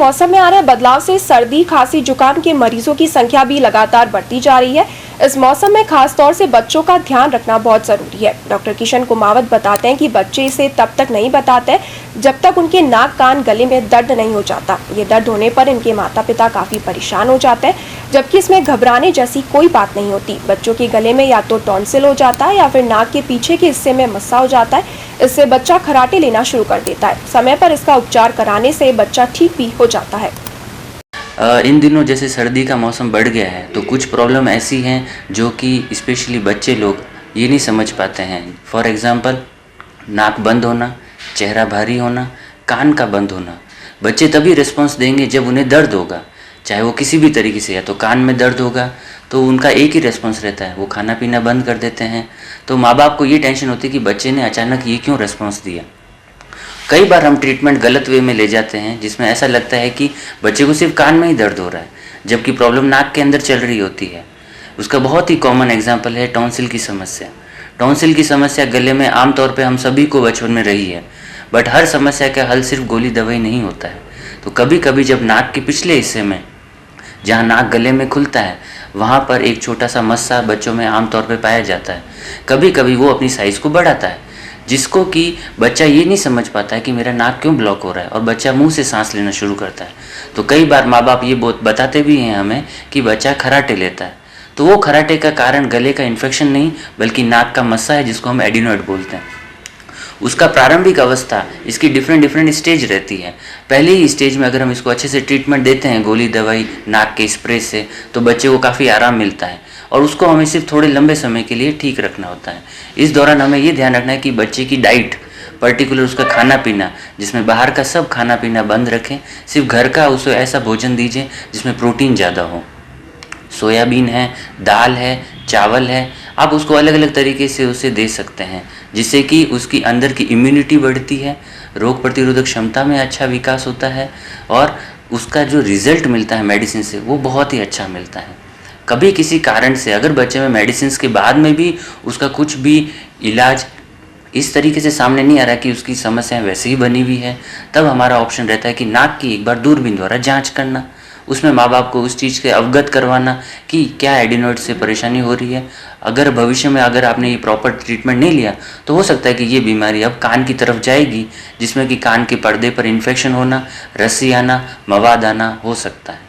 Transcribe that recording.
मौसम में आ रहे बदलाव से सर्दी, खांसी, जुकाम के मरीजों की संख्या भी लगातार बढ़ती जा रही है। इस मौसम में खास तौर से बच्चों का ध्यान रखना बहुत जरूरी है। डॉक्टर किशन कुमावत बताते हैं कि बच्चे इसे तब तक नहीं बताते जब तक उनके नाक, कान, गले में दर्द नहीं हो जाता। ये दर्द होने पर इनके माता पिता काफी परेशान हो जाते हैं, जबकि इसमें घबराने जैसी कोई बात नहीं होती। बच्चों के गले में या तो टॉन्सिल हो जाता है या फिर नाक के पीछे के हिस्से में मस्सा हो जाता है। इससे बच्चा खराटे लेना शुरू कर देता है। समय पर इसका उपचार कराने से बच्चा ठीक भी हो जाता है। इन दिनों जैसे सर्दी का मौसम बढ़ गया है तो कुछ प्रॉब्लम ऐसी हैं जो कि स्पेशली बच्चे लोग ये नहीं समझ पाते हैं। फॉर एग्जांपल, नाक बंद होना, चेहरा भारी होना, कान का बंद होना। बच्चे तभी रिस्पॉन्स देंगे जब उन्हें दर्द होगा, चाहे वो किसी भी तरीके से। या तो कान में दर्द होगा तो उनका एक ही रिस्पॉन्स रहता है, वो खाना पीना बंद कर देते हैं। तो माँ बाप को ये टेंशन होती है कि बच्चे ने अचानक ये क्यों रिस्पॉन्स दिया। कई बार हम ट्रीटमेंट गलत वे में ले जाते हैं, जिसमें ऐसा लगता है कि बच्चे को सिर्फ कान में ही दर्द हो रहा है, जबकि प्रॉब्लम नाक के अंदर चल रही होती है। उसका बहुत ही कॉमन एग्जांपल है टॉन्सिल की समस्या। टॉन्सिल की समस्या गले में आमतौर पे हम सभी को बचपन में रही है, बट हर समस्या का हल सिर्फ गोली दवाई नहीं होता है। तो कभी कभी जब नाक के पिछले हिस्से में, जहाँ नाक गले में खुलता है, वहाँ पर एक छोटा सा मस्सा बच्चों में आमतौर पर पाया जाता है। कभी कभी वो अपनी साइज़ को बढ़ाता है, जिसको कि बच्चा ये नहीं समझ पाता है कि मेरा नाक क्यों ब्लॉक हो रहा है, और बच्चा मुंह से सांस लेना शुरू करता है। तो कई बार माँ बाप ये बताते भी हैं हमें कि बच्चा खराटे लेता है। तो वो खराटे का कारण गले का इन्फेक्शन नहीं बल्कि नाक का मस्सा है, जिसको हम एडिनोइड बोलते हैं। उसका प्रारंभिक अवस्था, इसकी डिफरेंट स्टेज रहती है। पहले ही स्टेज में अगर हम इसको अच्छे से ट्रीटमेंट देते हैं गोली दवाई, नाक के स्प्रे से, तो बच्चे को काफ़ी आराम मिलता है, और उसको हमें सिर्फ थोड़े लंबे समय के लिए ठीक रखना होता है। इस दौरान हमें ये ध्यान रखना है कि बच्चे की डाइट, पर्टिकुलर उसका खाना पीना, जिसमें बाहर का सब खाना पीना बंद रखें। सिर्फ घर का उसे ऐसा भोजन दीजिए जिसमें प्रोटीन ज़्यादा हो। सोयाबीन है, दाल है, चावल है, आप उसको अलग अलग तरीके से उसे दे सकते हैं, जिससे कि उसकी अंदर की इम्यूनिटी बढ़ती है, रोग प्रतिरोधक क्षमता में अच्छा विकास होता है, और उसका जो रिजल्ट मिलता है मेडिसिन से वो बहुत ही अच्छा मिलता है। कभी किसी कारण से अगर बच्चे में मेडिसिन के बाद में भी उसका कुछ भी इलाज इस तरीके से सामने नहीं आ रहा कि उसकी समस्याएं वैसे ही बनी हुई है, तब हमारा ऑप्शन रहता है कि नाक की एक बार दूरबीन द्वारा जांच करना। उसमें माँ बाप को उस चीज़ के अवगत करवाना कि क्या एडिनोइड से परेशानी हो रही है। अगर भविष्य में अगर आपने ये प्रॉपर ट्रीटमेंट नहीं लिया तो हो सकता है कि ये बीमारी अब कान की तरफ जाएगी, जिसमें कि कान के पर्दे पर इन्फेक्शन होना, रस्सी आना, मवाद आना हो सकता है।